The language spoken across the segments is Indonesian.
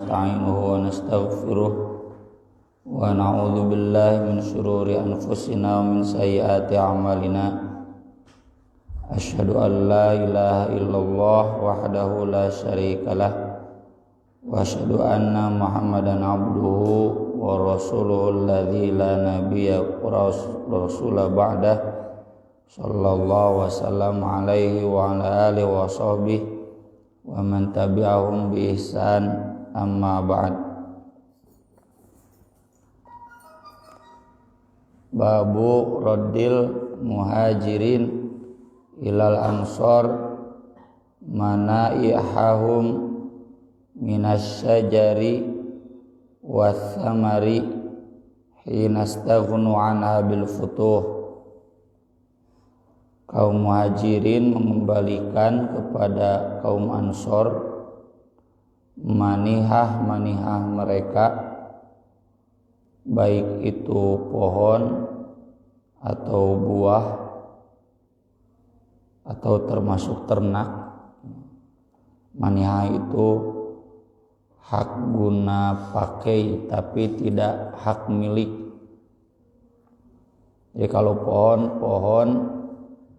nasta'inuhu wa nastaghfiruh wa na'udzu billahi min shururi anfusina wa min sayyiati a'malina. Asyhadu an la ilaha illallah wahdahu la syarikalah wa asyhadu anna Muhammadan abduhu wa rasuluhu alladzi la nabiyya rasula ba'dah sallallahu wasallam alaihi wa ala alihi wa sahbihi wa man tabi'ahum bi ihsan amma ba'd. Babu raddil muhajirin ilal ansor manaihahum minas syajari wathamari hinastaghnu anha bil futuh. Kaum muhajirin mengembalikan kepada kaum ansor manihah mereka, baik itu pohon atau buah atau termasuk ternak. Manihah itu hak guna pakai tapi tidak hak milik. Jadi kalau pohon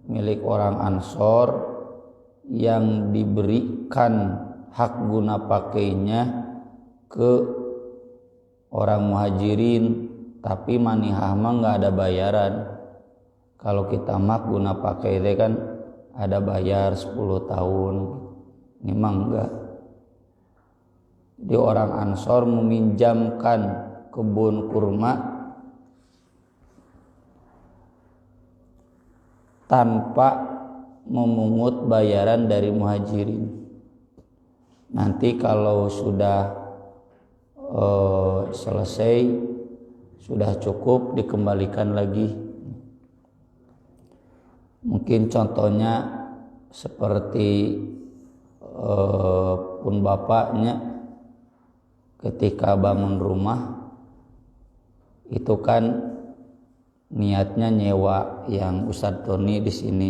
milik orang Ansor yang diberikan hak guna pakainya ke orang Muhajirin, tapi manihah mah nggak ada bayaran. Kalau kita mah guna pakai itu kan ada bayar 10 tahun, ini mah enggak. Jadi orang Ansor meminjamkan kebun kurma tanpa memungut bayaran dari Muhajirin. Nanti kalau sudah selesai, sudah cukup, dikembalikan lagi. Mungkin contohnya seperti pun bapaknya ketika bangun rumah itu kan niatnya nyewa yang Ustadz Tony di sini,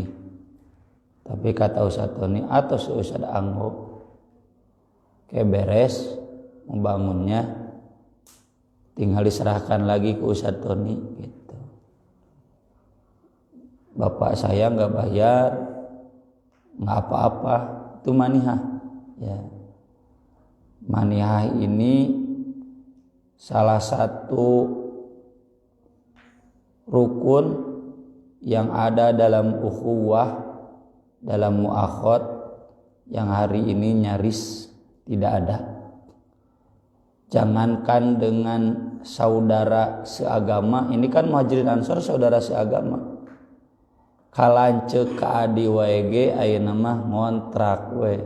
tapi kata Ustadz Tony atau si Ustadz Anggo kayak beres membangunnya tinggal diserahkan lagi ke Ustadz Tony gitu. Bapak saya nggak bayar, nggak apa-apa, itu manihah. Ya, manihah ini salah satu rukun yang ada dalam ukhuwah, dalam muakhad, yang hari ini nyaris tidak ada. Jangankan dengan saudara seagama, ini kan Muhajirin Ansor saudara seagama. Kalancek ka adi wae ge ayeuna mah ngontrak we.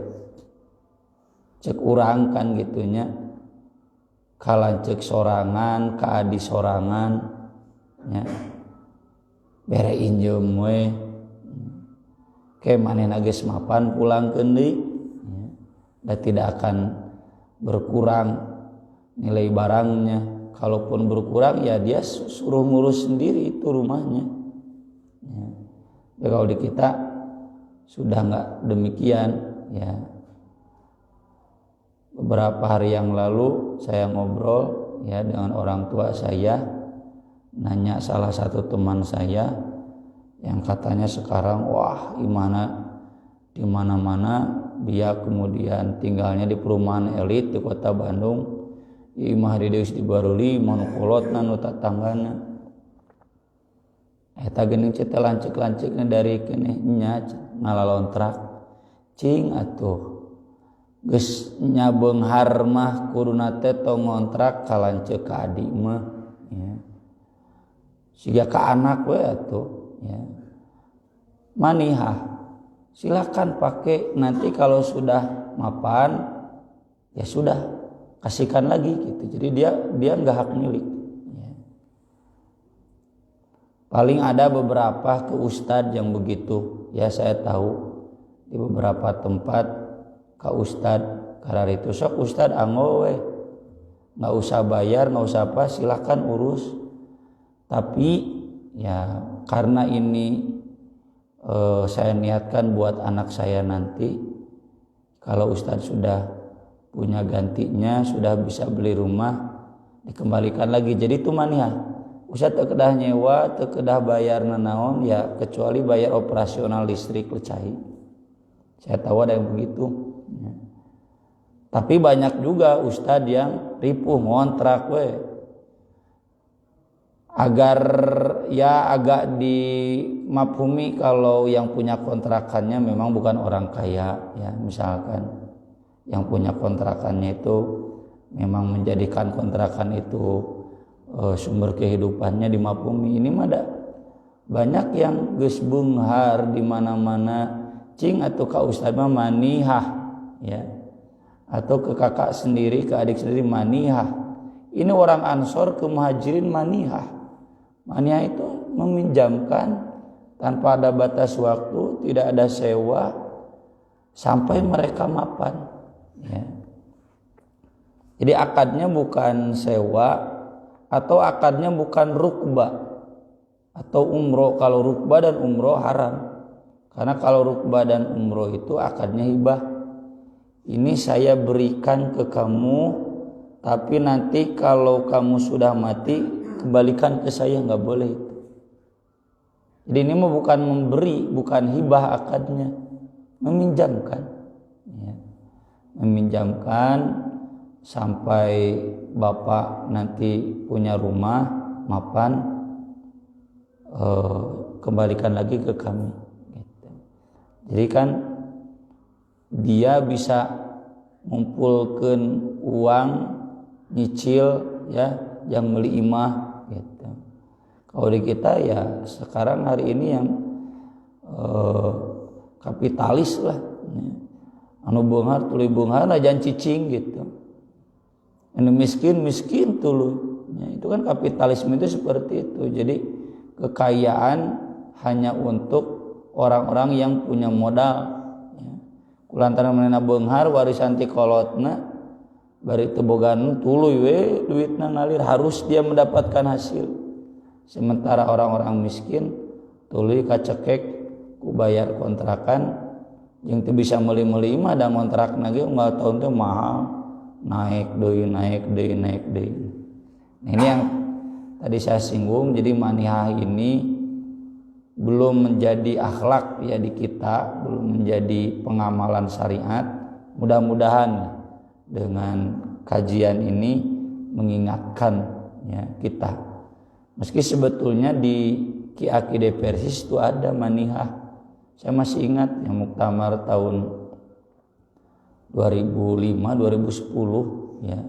Cek urang kan gitunya. Kalancek sorangan ka adi sorangan nya. Bere injem we. Ke manehna geus mapan pulangkeun deui. Dan tidak akan berkurang nilai barangnya. Kalaupun berkurang ya dia suruh ngurus sendiri itu rumahnya. Ya, kalau di kita sudah nggak demikian ya. Beberapa hari yang lalu saya ngobrol ya dengan orang tua saya, nanya salah satu teman saya yang katanya sekarang wah di mana-mana dia kemudian tinggalnya di perumahan elit di kota Bandung. Imah di Deus di Baruli manukolotna nu tatanggana. Eta geuning cita lancik-lancikna dari keneh nya ngalalontrak. Cing atuh. Geus nya beunghar mah kuduna teh tong ngontrak kalanceuk ka adik mah ya. Siga ka anak we atuh ya. Manihah silakan pakai, nanti kalau sudah mapan ya sudah kasihkan lagi gitu. Jadi dia enggak hak milik. Paling ada beberapa ke ustadz yang begitu. Ya saya tahu di beberapa tempat ke ustadz karena itu sok ustadz anggo we. Nggak usah bayar, nggak usah apa, silakan urus. Tapi ya karena ini saya niatkan buat anak saya nanti, kalau ustadz sudah punya gantinya, sudah bisa beli rumah, dikembalikan lagi. Jadi itu manihah. Ustaz teu kedah nyewa, teu kedah bayar nanaon ya kecuali bayar operasional listrik lecahi. Saya tahu ada yang begitu. Ya. Tapi banyak juga ustad yang ripuh ngontrak we. Agar ya agak dimafhumi kalau yang punya kontrakannya memang bukan orang kaya ya, misalkan yang punya kontrakannya itu memang menjadikan kontrakan itu sumber kehidupannya dimafhumi. Ini mah ada banyak yang geus beunghar di mana-mana cing atau ka ustad mah manihah ya, atau ke kakak sendiri, ke adik sendiri manihah. Ini orang Ansor ke Muhajirin manihah. Manihah itu meminjamkan tanpa ada batas waktu, tidak ada sewa sampai mereka mapan. Ya. Jadi akadnya bukan sewa atau akadnya bukan rukbah atau umroh. Kalau rukbah dan umroh haram, karena kalau rukbah dan umroh itu akadnya hibah. Ini saya berikan ke kamu, tapi nanti kalau kamu sudah mati kembalikan ke saya, nggak boleh itu. Jadi ini mah bukan memberi, bukan hibah akadnya, meminjamkan, ya. Meminjamkan sampai bapak nanti punya rumah mapan, kembalikan lagi ke kami. Gitu. Jadi kan dia bisa ngumpulkan uang nyicil ya, yang beli imah gitu. Kalau di kita ya sekarang hari ini yang kapitalis lah ya. Anu beunghar tuluy beunghar ajan cicing gitu. Anu miskin tuluy ya, itu kan kapitalisme itu seperti itu. Jadi kekayaan hanya untuk orang-orang yang punya modal ya. Kulantaran manehna beunghar warisan ti kolotna bari teu bogaan tuluy we duitna ngalir, harus dia mendapatkan hasil. Sementara orang-orang miskin tuluy kacekek ku bayar kontrakan yang teu bisa meuli-meuli mah da kontrakna ge unggal tahun teh mahal, naik deui. Nah, ini yang tadi saya singgung. Jadi manihah ini belum menjadi akhlak ya di kita, belum menjadi pengamalan syariat. Mudah-mudahan dengan kajian ini mengingatkan ya kita. Meski sebetulnya di Ki-Akide Persis itu ada manihah. Saya masih ingat yang muktamar tahun 2005 2010 ya.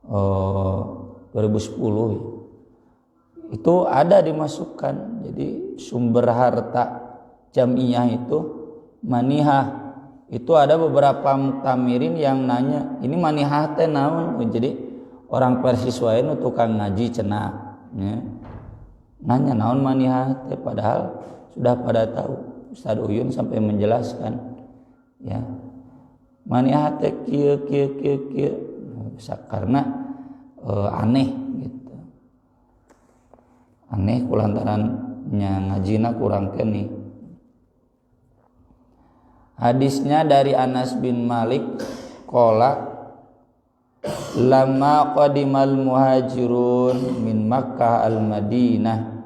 2010 itu ada dimasukkan. Jadi sumber harta jamiah itu manihah. Itu ada beberapa muktamirin yang nanya, ini manihah teh naon? Jadi orang Persis wae nu tukang ngaji cenah ya. Nanya naon manihah teh, padahal sudah pada tahu. Ustaz Uyun sampai menjelaskan ya. Manihah teh kieu karena aneh gitu. Aneh kulantaran ngajina kurang keni. Hadisnya dari Anas bin Malik qala lamma qadimal muhajirun min Makkah al-Madinah,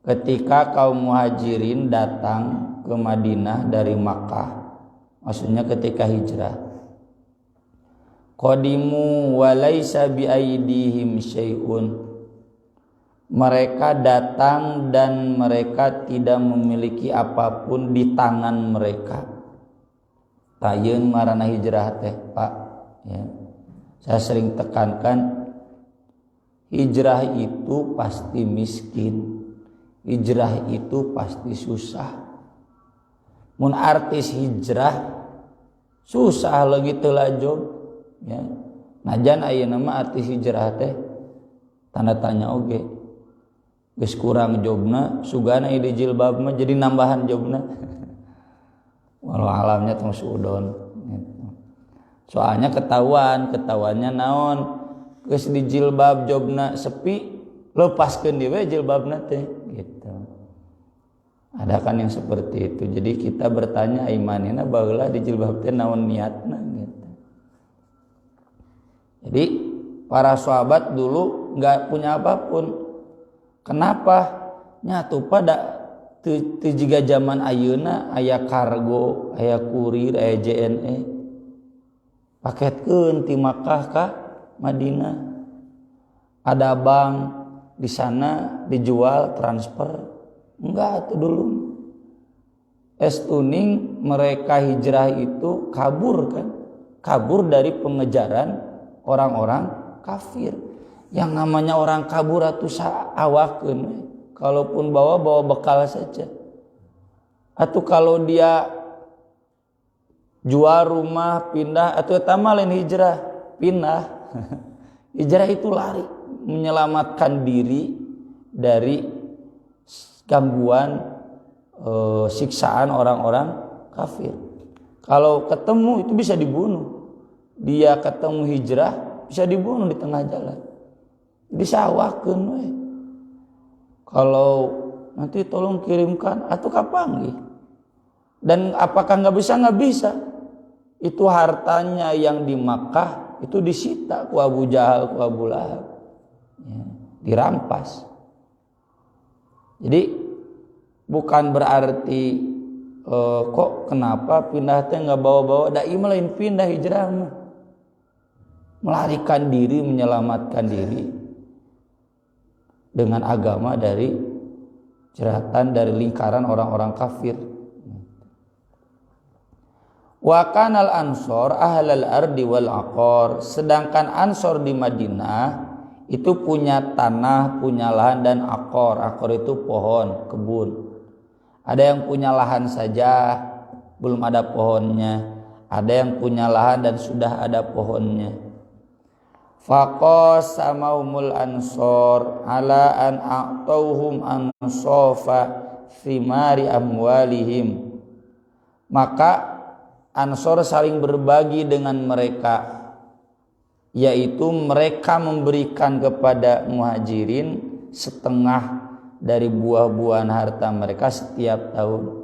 ketika kaum muhajirin datang ke Madinah dari Makkah, maksudnya ketika hijrah. Qadimu wa laisa bi aidihim syai'un, mereka datang dan mereka tidak memiliki apapun di tangan mereka. Tayeun marana hijrah teh Pak ya. Saya sering tekankan, hijrah itu pasti miskin, hijrah itu pasti susah. Mun artis hijrah susah lagi teu lajob ya. Najan ayeuna mah artis hijrah teh tanda tanya oge. Geus kurang jobna, sugana ide jilbab mah jadi nambahan jobna. Walau alamnya tong suudon gitu. Soalnya ketahuannya naon, geus di jilbab jobna sepi, lepaskeun di we jilbabna teh gitu. Ada kan yang seperti itu. Jadi kita bertanya imanina baheula di jilbab teh naon niatna gitu. Jadi para sahabat dulu nggak punya apapun. Kenapa? Nyatu pada tiga zaman ayeuna aya kargo, aya kurir, aya JNE. Paketkeun ti Makkah ka Madinah. Ada bank di sana dijual transfer. Enggak tuh dulu. Tuning mereka hijrah itu kabur kan? Kabur dari pengejaran orang-orang kafir. Yang namanya orang kabur atuh saawakeun. Kalaupun bawa bekal saja. Atau kalau dia jual rumah pindah atau eta lain hijrah pindah. Hijrah itu lari, menyelamatkan diri dari gangguan siksaan orang-orang kafir. Kalau ketemu itu bisa dibunuh. Dia ketemu hijrah bisa dibunuh di tengah jalan. Disawakeun we. Kalau nanti tolong kirimkan atau kapan? Dan apakah nggak bisa? Nggak bisa. Itu hartanya yang di Makkah itu disita ku Abu Jahal, ku Abu Lahab, ya, dirampas. Jadi bukan berarti kok kenapa pindah teh nggak bawa-bawa? Dai lain pindah hijrah mah, melarikan diri, menyelamatkan diri dengan agama dari jeratan, dari lingkaran orang-orang kafir. Wa kanal ansor ahlal ardi wal aqor. Sedangkan ansor di Madinah itu punya tanah, punya lahan dan akor. Akor itu pohon, kebun. Ada yang punya lahan saja, belum ada pohonnya. Ada yang punya lahan dan sudah ada pohonnya. Faqasamahumul ansor ala an a'tauhum ansofa thimari amwalihim. Maka Ansor saling berbagi dengan mereka, yaitu mereka memberikan kepada Muhajirin setengah dari buah-buahan harta mereka setiap tahun.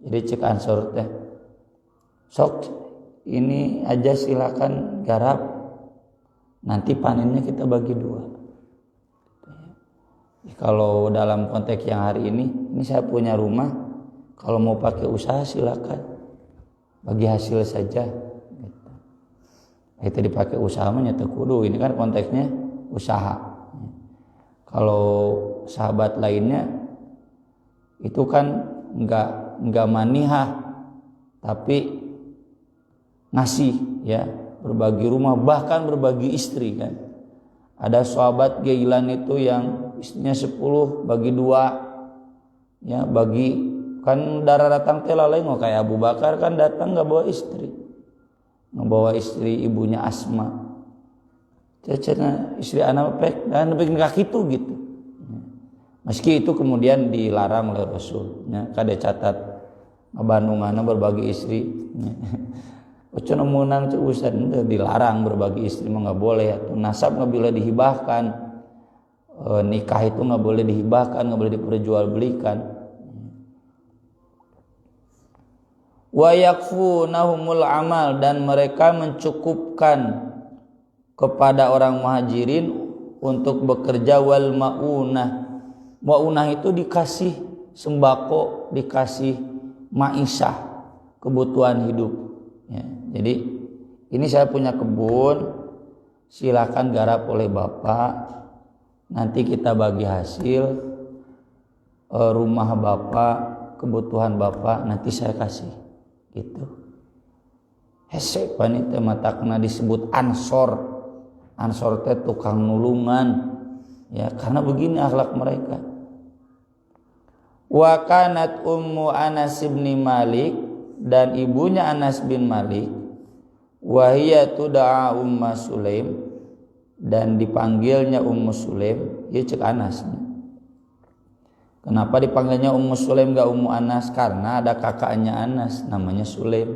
Jadi cek Ansor teh, sok ini aja silakan garap, nanti panennya kita bagi dua. Kalau dalam konteks yang hari ini saya punya rumah, kalau mau pakai usaha silakan, bagi hasil saja. Itu dipakai usaha nyata kudu, ini kan konteksnya usaha. Kalau sahabat lainnya itu kan enggak manihah, tapi ngasih, ya, berbagi rumah, bahkan berbagi istri kan. Ada sahabat Gailan itu yang istrinya 10 bagi 2, ya, bagi kan darah datang teh lalai nggak kayak Abu Bakar kan datang nggak bawa istri, ngebawa istri ibunya Asma, cecena istri anak pek dan kaki itu gitu. Meski itu kemudian dilarang oleh Rasul, ya, kada catat Bandungan berbagi istri. Ucana menang urusan dilarang berbagi istri mah nggak boleh. Atau nasab nggak boleh dihibahkan, nikah itu nggak boleh dihibahkan, nggak boleh diperjualbelikan. Wa yakfunahumul amal, dan mereka mencukupkan kepada orang Muhajirin untuk bekerja. Wal maunah, maunah itu dikasih sembako, dikasih maisah, kebutuhan hidup, ya. Jadi ini saya punya kebun, silakan garap oleh Bapak, nanti kita bagi hasil, rumah Bapak, kebutuhan Bapak nanti saya kasih, gitu. Hese panita mata kena disebut ansor. Ansor teh tukang nulungan, ya, karena begini akhlak mereka. Wa kanat ummu Anas bin Malik, dan ibunya Anas bin Malik, wa hiya tud'a Ummu Sulaim, dan dipanggilnya Ummu Sulaim, ya cek Anas. Kenapa dipanggilnya Ummu Sulaim gak Ummu Anas? Karena ada kakaknya Anas namanya Sulaim.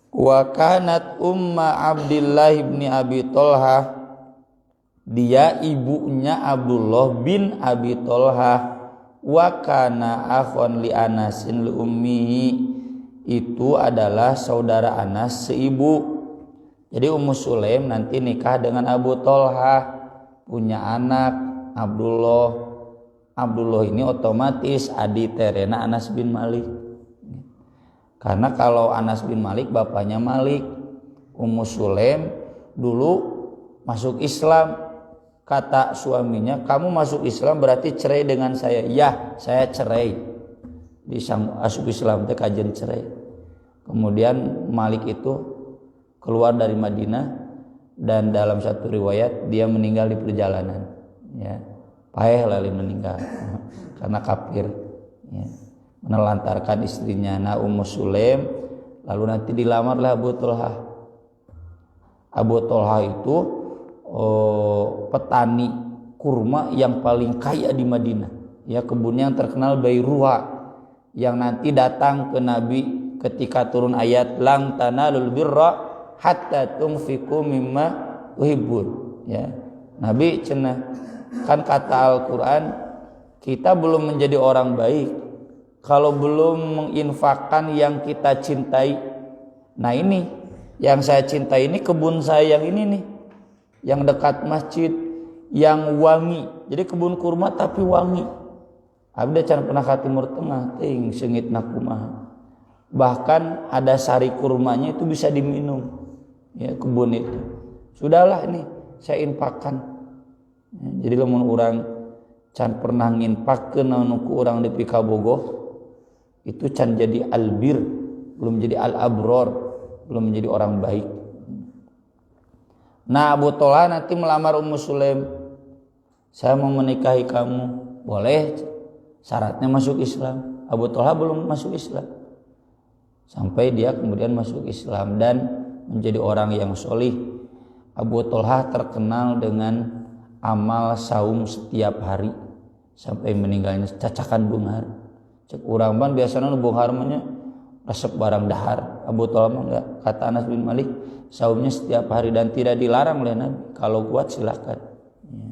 Wa kanat umma Abdullah bin Abi Thalhah, dia ibunya Abdullah bin Abi Thalhah. Wa kana akhon li Anasin li ummihi, itu adalah saudara Anas seibu. Jadi Ummu Sulaim nanti nikah dengan Abu Tholha, punya anak Abdullah. Abdullah ini otomatis adi terena Anas bin Malik. Karena kalau Anas bin Malik bapaknya Malik, Ummu Sulaim dulu masuk Islam. Kata suaminya, kamu masuk Islam berarti cerai dengan saya. Ya, saya cerai. Masuk Islam teh kajian cerai. Kemudian Malik itu keluar dari Madinah, dan dalam satu riwayat dia meninggal di perjalanan. Ya, paeh lali meninggal karena kafir. Ya, menelantarkan istrinya Ummu Sulaim, lalu nanti dilamarlah Abu Tholha. Abu Tholha itu petani kurma yang paling kaya di Madinah. Ya, kebunnya yang terkenal Bairuha, yang nanti datang ke Nabi ketika turun ayat lan tanalul birra hatta tunfiqu mimma tuhibbun. Ya, Nabi cenah kan kata Al-Qur'an, kita belum menjadi orang baik kalau belum menginfakkan yang kita cintai. Nah, ini yang saya cintai ini kebun saya yang ini nih, yang dekat masjid, yang wangi. Jadi kebun kurma tapi wangi. Abda can pernah ka Timur Tengah ting seungitna kumaha. Bahkan ada sari kurmanya itu bisa diminum. Ya, kebun itu. Sudahlah ini saya infakkan. Ya, jadi lamun urang can pernah nginfakkeun anu ku urang di Pikabogoh, itu can jadi albir, belum jadi al-abror, belum menjadi orang baik. Nah, Abu Tholha nanti melamar Ummu Sulaim. Saya mau menikahi kamu. Boleh, syaratnya masuk Islam. Abu Tholha belum masuk Islam. Sampai dia kemudian masuk Islam dan menjadi orang yang solih. Abu Tholha terkenal dengan amal saum setiap hari sampai meninggalnya cacakan bunghar. Cek urang ban biasana bunghar mah resep barang dahar. Abu Tholha mah enggak. Kata Anas bin Malik, saumnya setiap hari dan tidak dilarang oleh Nabi. Kalau kuat silakan. Ya.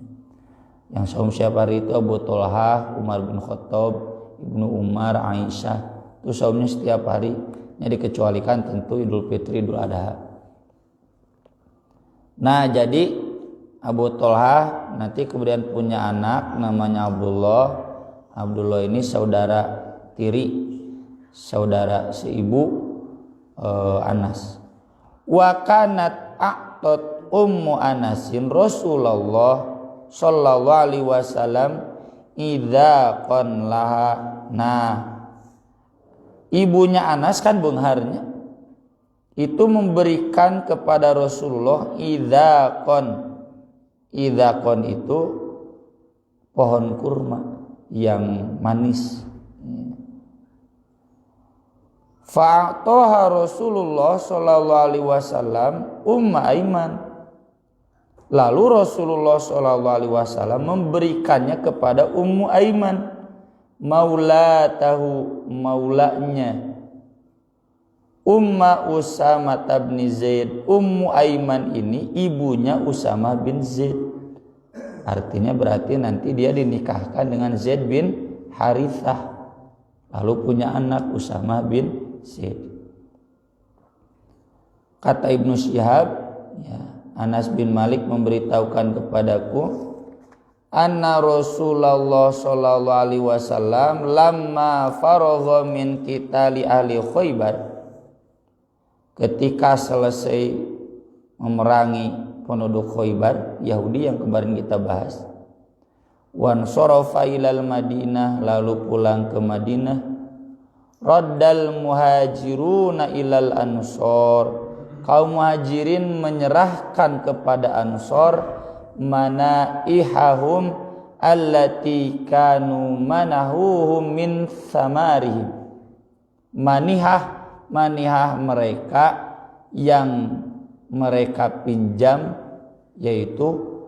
Yang saum setiap hari itu Abu Tholha, Umar bin Khattab, Ibnu Umar, Aisyah. Itu saumnya setiap hari. Yang dikecualikan tentu Idul Fitri, Idul Adha. Nah, jadi Abu Tholha nanti kemudian punya anak namanya Abdullah. Abdullah ini saudara tiri, saudara seibu Anas. Wa kanat a'tat ummu Anasin Rasulullah sallallahu alaihi wasallam idza qanlaha. Nah, ibunya Anas kan bengharnya itu memberikan kepada Rasulullah idzaqon. Idzaqon itu pohon kurma yang manis. Fa'ataha Rasulullah sallallahu alaihi wasallam Aiman. Lalu Rasulullah sallallahu alaihi wasallam memberikannya kepada Ummu Aiman, maulatahu, maulanya Umma Usama bin Zaid. Ummu Aiman ini ibunya Usama bin Zaid. Artinya berarti nanti dia dinikahkan dengan Zaid bin Harithah, lalu punya anak Usama bin Zaid. Kata Ibnu Syihab, ya, Anas bin Malik memberitahukan kepadaku, anna Rasulullah sallallahu alaihi wasallam lamma faragha min qitali ahli Khaibar, ketika selesai memerangi penduduk Khaibar Yahudi yang kemarin kita bahas, wan sarafa ilal Madinah, lalu pulang ke Madinah, raddal muhajiruna ilal ansor, kaum muhajirin menyerahkan kepada ansor manaihahum allati kanu manahuhum min samarihim. Manihah mereka yang mereka pinjam, yaitu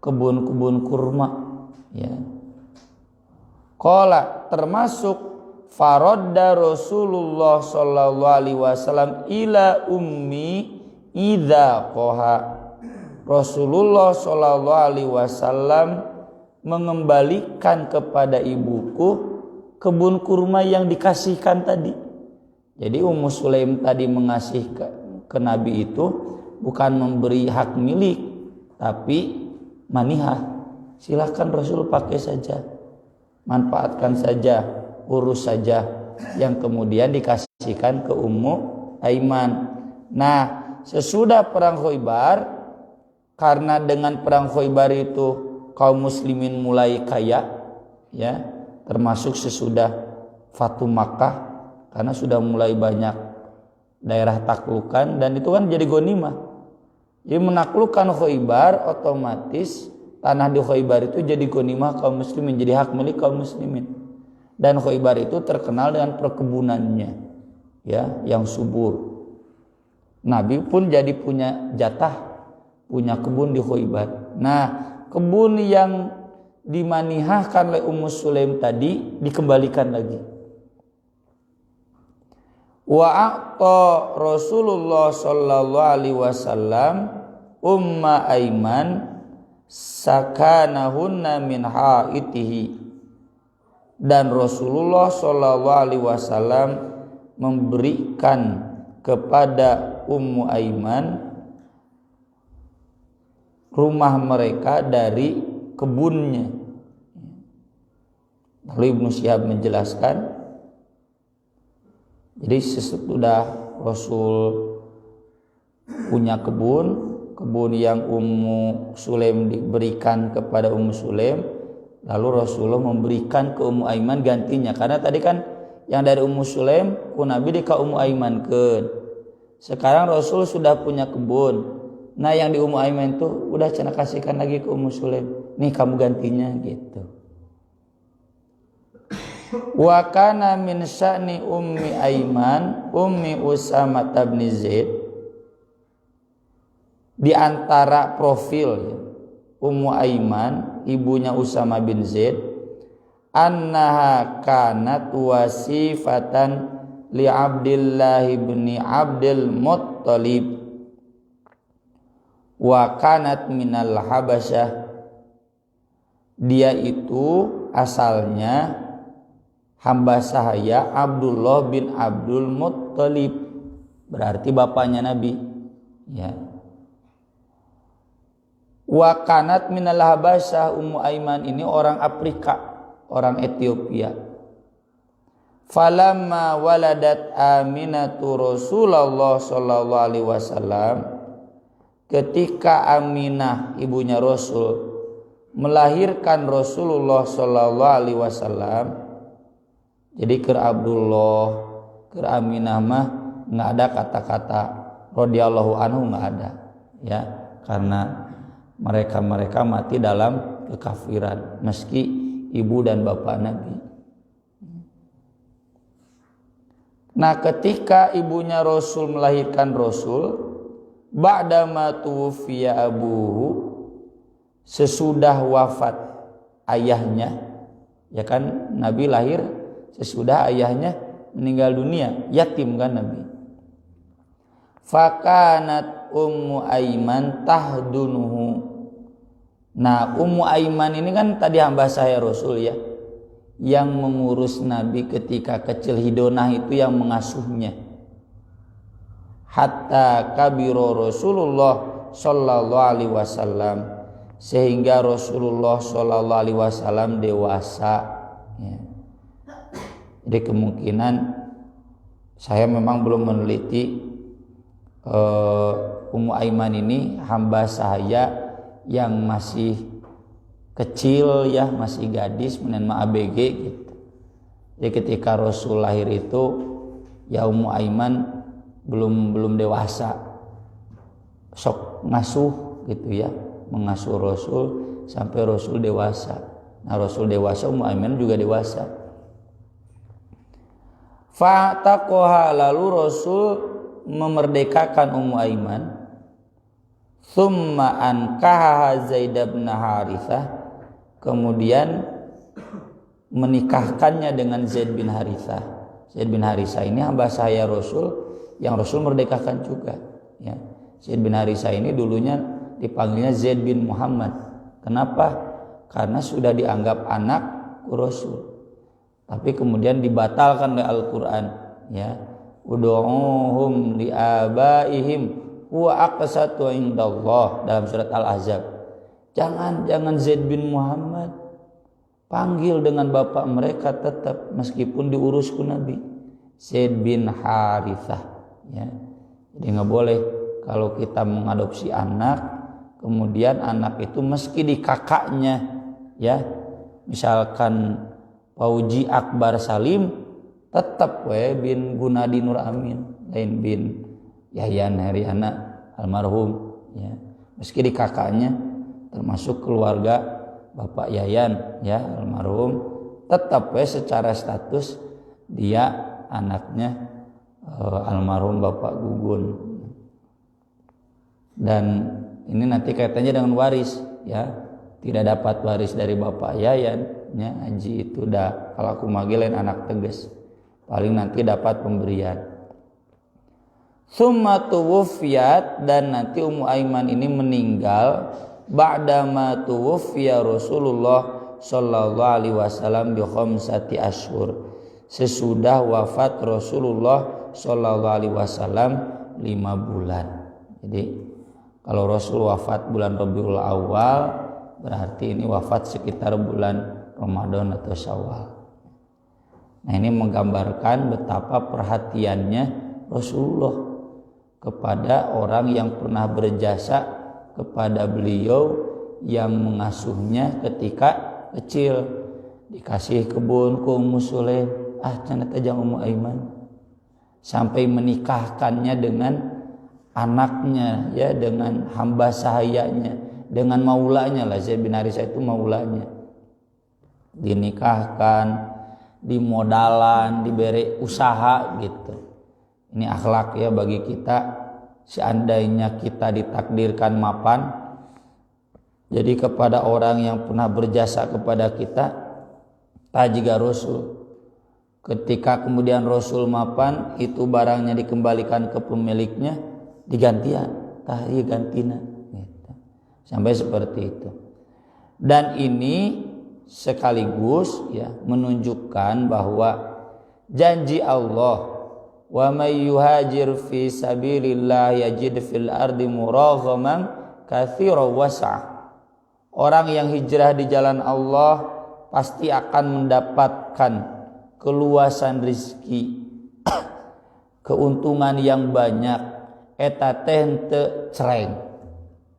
kebun-kebun kurma, ya. Qala, termasuk faradda Rasulullah sallallahu alaihi wasallam ila ummi idza qaha. Rasulullah sallallahu alaihi wasallam mengembalikan kepada ibuku kebun kurma yang dikasihkan tadi. Jadi Ummu Sulaim tadi mengasih ke Nabi itu bukan memberi hak milik, tapi manihah. Silahkan Rasul pakai saja, manfaatkan saja, urus saja, yang kemudian dikasihkan ke Ummu Aiman. Nah, sesudah perang Khaybar, karena dengan perang Khaybar itu kaum muslimin mulai kaya, ya, termasuk sesudah Fatu Makkah, karena sudah mulai banyak daerah taklukan, dan itu kan jadi ghanimah. Jadi menaklukkan Khaybar, otomatis tanah di Khaybar itu jadi ghanimah kaum muslimin, jadi hak milik kaum muslimin. Dan Khaybar itu terkenal dengan perkebunannya, ya, yang subur. Nabi pun jadi punya jatah, punya kebun di Khaybar. Nah, kebun yang dimanihahkan oleh Ummu Sulaim tadi dikembalikan lagi. Wa a'ta Rasulullah sallallahu alaihi wasallam Umma Aiman sakanahunna min haitihi. Dan Rasulullah sallallahu alaihi wasallam memberikan kepada Ummu Aiman rumah mereka dari kebunnya. Lalu Ibnu Syihab menjelaskan, jadi sesudah Rasul punya kebun yang Ummu Sulaim diberikan kepada Ummu Sulaim, lalu Rasulullah memberikan ke Ummu Aiman gantinya. Karena tadi kan yang dari Ummu Sulaim ku Nabi di ka Ummu Aiman ke. Sekarang Rasul sudah punya kebun. Nah, yang di Ummu Aiman itu udah cenah kasihkan lagi ke Ummu Sulaim. Nih kamu gantinya gitu. Wa kana min sya'ni Ummi Aiman Ummi Usamah bin Zaid, di antara profil Ummu Aiman ibunya Usamah bin Zaid, annaha kanat wasifatan li Abdillah bin Abdul Muttalib wa kanat minal Habasyah. Dia itu asalnya hamba sahaya Abdullah bin Abdul Muttalib, berarti bapaknya Nabi, ya. Wa kanat minal Habasyah, Ummu Aiman ini orang Afrika, orang Ethiopia. Falamma waladat Aminatu Rasulullah sallallahu alaihi wasallam, ketika Aminah ibunya Rasul melahirkan Rasulullah sallallahu alaihi wasallam. Jadi ke Abdullah, ke Aminah mah nggak ada kata-kata radhiyallahu anhu, nggak ada, ya, karena mereka mati dalam kekafiran meski ibu dan bapak Nabi. Nah, ketika ibunya Rasul melahirkan Rasul, ba'dama tuwfiya abuhu, sesudah wafat ayahnya, ya kan Nabi lahir sesudah ayahnya meninggal dunia, yatim kan Nabi. Fakanat Ummu Aiman tahdunuhu. Nah, Ummu Aiman ini kan tadi hamba saya Rasul, ya, yang mengurus Nabi ketika kecil, hidonah itu yang mengasuhnya. Hatta kabiro Rasulullah sallallahu alaihi wasallam, sehingga Rasulullah sallallahu alaihi wasallam dewasa, ya. Jadi kemungkinan saya memang belum meneliti Ummu Aiman ini hamba sahaya yang masih kecil, ya, masih gadis, menenma ABG gitu. Jadi ketika Rasul lahir itu ya Ummu Aiman belum dewasa, sok ngasuh gitu, ya, mengasuh Rasul sampai Rasul dewasa. Nah, Rasul dewasa, Ummu Aiman juga dewasa. Fa'taqaha, lalu Rasul memerdekakan Ummu Aiman. Tsumma ankaha Zaid bin Harithah, kemudian menikahkannya dengan Zaid bin Harithah. Zaid bin Harithah ini hamba sahaya Rasul yang Rasul merdekakan juga, ya. Zaid bin Harithah ini dulunya dipanggilnya Zaid bin Muhammad. Kenapa? Karena sudah dianggap anak Rasul. Tapi kemudian dibatalkan oleh Al-Qur'an, ya. Ud'uhum liabaihim huwa aqsatu indallah dalam surat Al-Ahzab. Jangan Zaid bin Muhammad, panggil dengan bapak mereka tetap meskipun diurus ku Nabi, Zaid bin Harithah ya. Jadi nggak boleh kalau kita mengadopsi anak kemudian anak itu meski di kakaknya ya, misalkan Fauji Akbar Salim tetap bin Gunadi Nur Amin, lain bin Yahyan Heriana almarhum ya, meski di kakaknya termasuk keluarga Bapak Yayan ya almarhum, tetap secara status dia anaknya almarhum Bapak Gugun. Dan ini nanti kaitannya dengan waris ya, tidak dapat waris dari Bapak Yayan ya, Haji itu dah kalau aku manggilin anak tegas, paling nanti dapat pemberian. Summa tuwufiyat, dan nanti Ummu Aiman ini meninggal ba'dama tuwuffiya Rasulullah sallallahu alaihi wasallam bi khamsati asyhur, sesudah wafat Rasulullah sallallahu alaihi wasallam 5 bulan. Jadi kalau Rasul wafat bulan Rabiul Awal, berarti ini wafat sekitar bulan Ramadan atau Syawal. Nah, ini menggambarkan betapa perhatiannya Rasulullah kepada orang yang pernah berjasa kepada beliau, yang mengasuhnya ketika kecil. Dikasih kebun ke Ummu Sulaim, cenah teh jang Ummu Aiman, sampai menikahkannya dengan anaknya ya, dengan hamba sahayanya, dengan maulanya lah. Zaid bin Harithah itu maulanya, dinikahkan, dimodalan, diberi usaha gitu. Ini akhlak ya bagi kita. Seandainya kita ditakdirkan mapan, jadi kepada orang yang pernah berjasa kepada kita, jika Rasul ketika kemudian Rasul mapan, itu barangnya dikembalikan ke pemiliknya, digantian gantina gitu. Sampai seperti itu. Dan ini sekaligus ya menunjukkan bahwa janji Allah, wa may yuhajir fi sabilillah yajid fil ardi muraghaman katsiran was'a. Orang yang hijrah di jalan Allah pasti akan mendapatkan keluasan rezeki, keuntungan yang banyak, eta teh henteu cereng,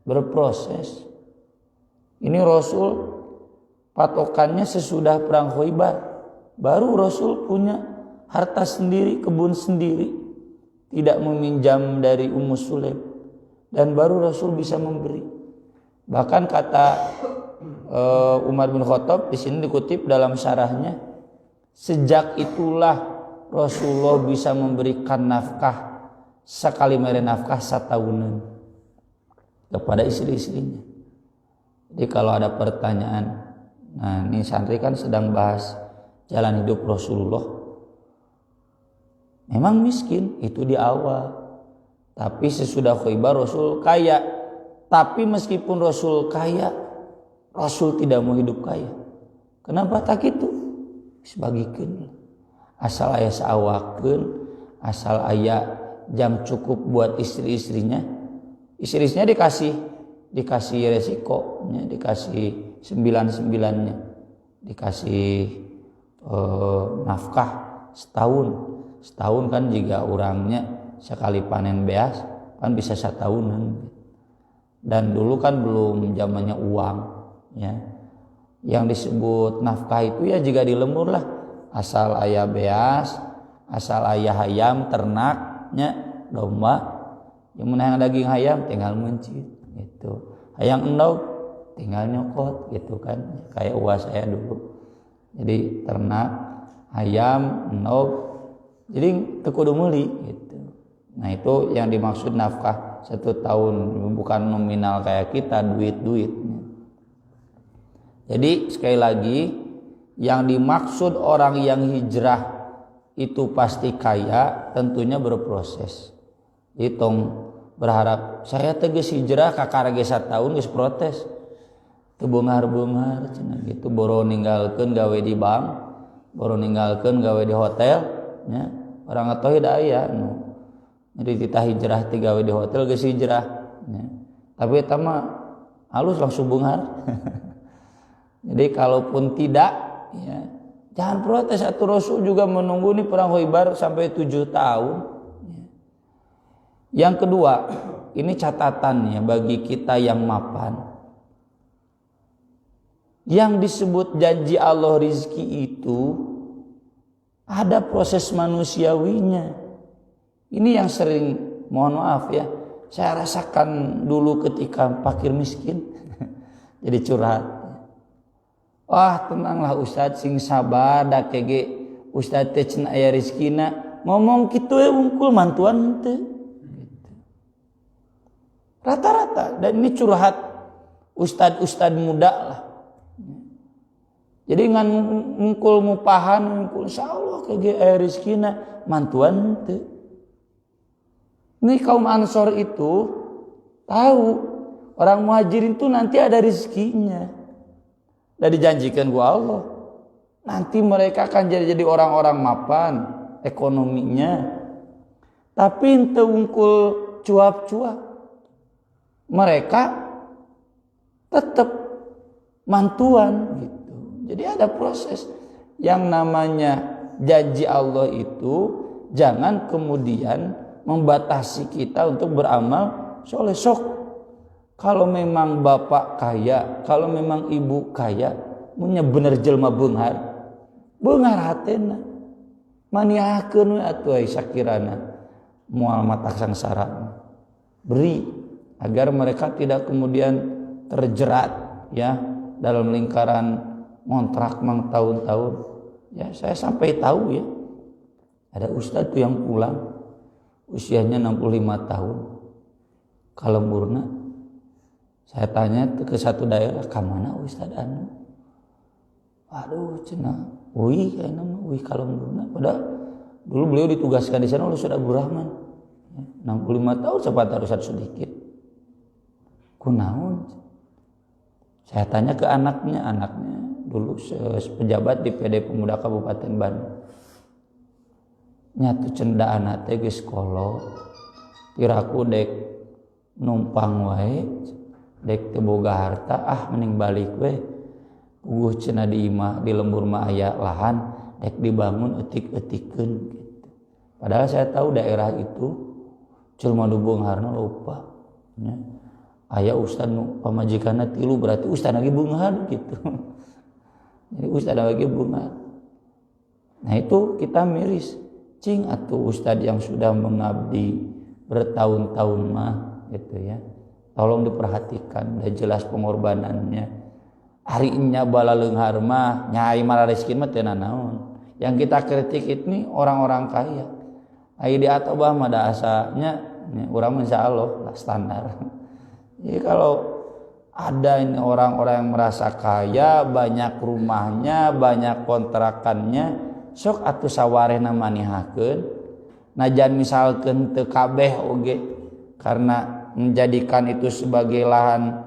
berproses. Ini Rasul patokannya sesudah perang Khaibar, baru Rasul punya harta sendiri, kebun sendiri, tidak meminjam dari Ummu Sulaim, dan baru Rasul bisa memberi. Bahkan kata Umar bin Khattab, di sini dikutip dalam syarahnya, sejak itulah Rasulullah bisa memberikan nafkah sekali mere nafkah satahunan kepada istri-istrinya. Jadi kalau ada pertanyaan, nah ini santri kan sedang bahas jalan hidup Rasulullah. Memang miskin itu di awal, tapi sesudah Khaibar Rasul kaya. Tapi meskipun Rasul kaya, Rasul tidak mau hidup kaya. Kenapa tak gitu? Sebagikeun, asal aya saawakeun, asal aya jam cukup buat istri-istrinya. Istri-istrinya dikasih resikonya, dikasih 9-9-nya, dikasih nafkah setahun kan, jika orangnya sekali panen beas kan bisa setahunan. Dan dulu kan belum zamannya uang ya. Yang disebut nafkah itu ya jika di lembur lah, asal ayah beas, asal ayah hayam ternaknya, domba yang menang daging hayam tinggal mencit gitu, hayang endog tinggal nyokot gitu kan, kayak uas saya dulu. Jadi ternak hayam endog, jadi tekudu meuli gitu. Nah itu yang dimaksud nafkah 1 tahun, bukan nominal kayak kita duit. Jadi sekali lagi, yang dimaksud orang yang hijrah itu pasti kaya, tentunya berproses. Hitung berharap saya tegas hijrah kakarage 1 tahun geus protes, teu beungar-beungar cenah gitu, boro ninggalkeun gawe di bank, boro ninggalkeun gawe di hotel nya. Orang atoh da aya nu Jadi kita hijrah 3 we di hotel geus hijrah ya. Tapi eta mah halus langsung bungar. Jadi kalaupun tidak ya, jangan protes. Atuh Rasul juga menunggu nih perang Khaibar sampai 7 tahun ya. Yang kedua, ini catatannya bagi kita yang mapan. Yang disebut janji Allah rizki itu ada proses manusiawinya. Ini yang sering, mohon maaf ya, saya rasakan dulu ketika fakir miskin. Jadi curhat. Wah tenanglah Ustadz, sing sabar da kege Ustadz teh cenah aya rezekina, ngomong kitu we wungkul mantuan teu. Gitu. Rata-rata, dan ini curhat ustad muda lah. Jadi ngan ngungkul mupahan, ngungkul insyaallah kege aya rezekina, mantuan teu. Ini kaum Ansor itu tahu orang muhajirin itu nanti ada rezekinya. Dan dijanjikan gua Allah. Nanti mereka akan jadi orang-orang mapan ekonominya. Tapi ente ungkul cuap-cuap. Mereka tetap mantuan gitu. Jadi ada proses yang namanya janji Allah itu jangan kemudian membatasi kita untuk beramal soleh. Sok kalau memang bapak kaya, kalau memang ibu kaya, punya bener jelma beunghar hatena maniakeun we atuh ai sakirana moal mata sangsara. Beri agar mereka tidak kemudian terjerat ya dalam lingkaran ngontrak mang tahun-tahun. Ya saya sampai tahu ya ada ustadz tuh yang pulang usianya 65 tahun. Kalau murna, saya tanya ke satu daerah, "Kamana Ustaz anu?" Aduh, cenah, "Uih, kayaknya uih kalau murna." Padahal dulu beliau ditugaskan di sana oleh Ustaz Abdul Rahman. 65 tahun sempat harus sedikit. Kunaon? Saya tanya ke anaknya dulu pejabat di PD Pemuda Kabupaten Bandung. Nyatu cendaan teh geus kolot tiraku dek numpang wae dek teu boga harta mending balik we puguh cenah di imah di lembur mah aya lahan dek dibangun eutik-eutikeun gitu. Padahal saya tahu daerah itu jelema nu beungharna lupa nya aya ustad nu pamajikanna 3 berarti ustad lagi beunghar gitu. Jadi ustad lagi beunghar. Nah itu kita miris. Cing atuh ustadz yang sudah mengabdi bertahun-tahun mah gitu ya. Tolong diperhatikan, udah jelas pengorbanannya. Harinya bala leunghar mah nyai malah rezeki mah teu naon. Yang kita kritik ini orang-orang kaya. Ai di atobah mah da asanya urang insyaallah lah standar. Jadi kalau ada ini orang-orang yang merasa kaya, banyak rumahnya, banyak kontrakannya, sok atuh sawarehna manihakeun. Najan misalkeun teu kabeh oge karena menjadikan itu sebagai lahan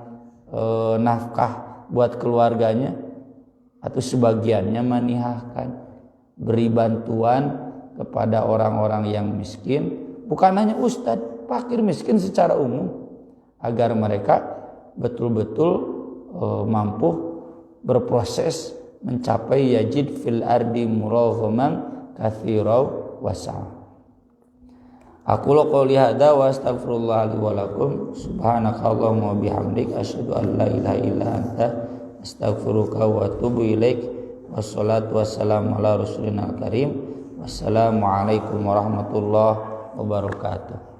nafkah buat keluarganya, atau sebagiannya manihahkan, beri bantuan kepada orang-orang yang miskin, bukan hanya ustadz, fakir miskin secara umum, agar mereka betul-betul mampu berproses mencapai yajid fil ardi muraghaman katsiraw wasa'. Aku qouli hadza wa astaghfirullah li wa lakum subhanakallahumma wa bihamdik asyhadu an la ilaha illa anta astaghfiruka wa atubu ilaik. Wassalatu wassalamu ala rasulina karim. Wassalamu alaikum warahmatullahi wabarakatuh.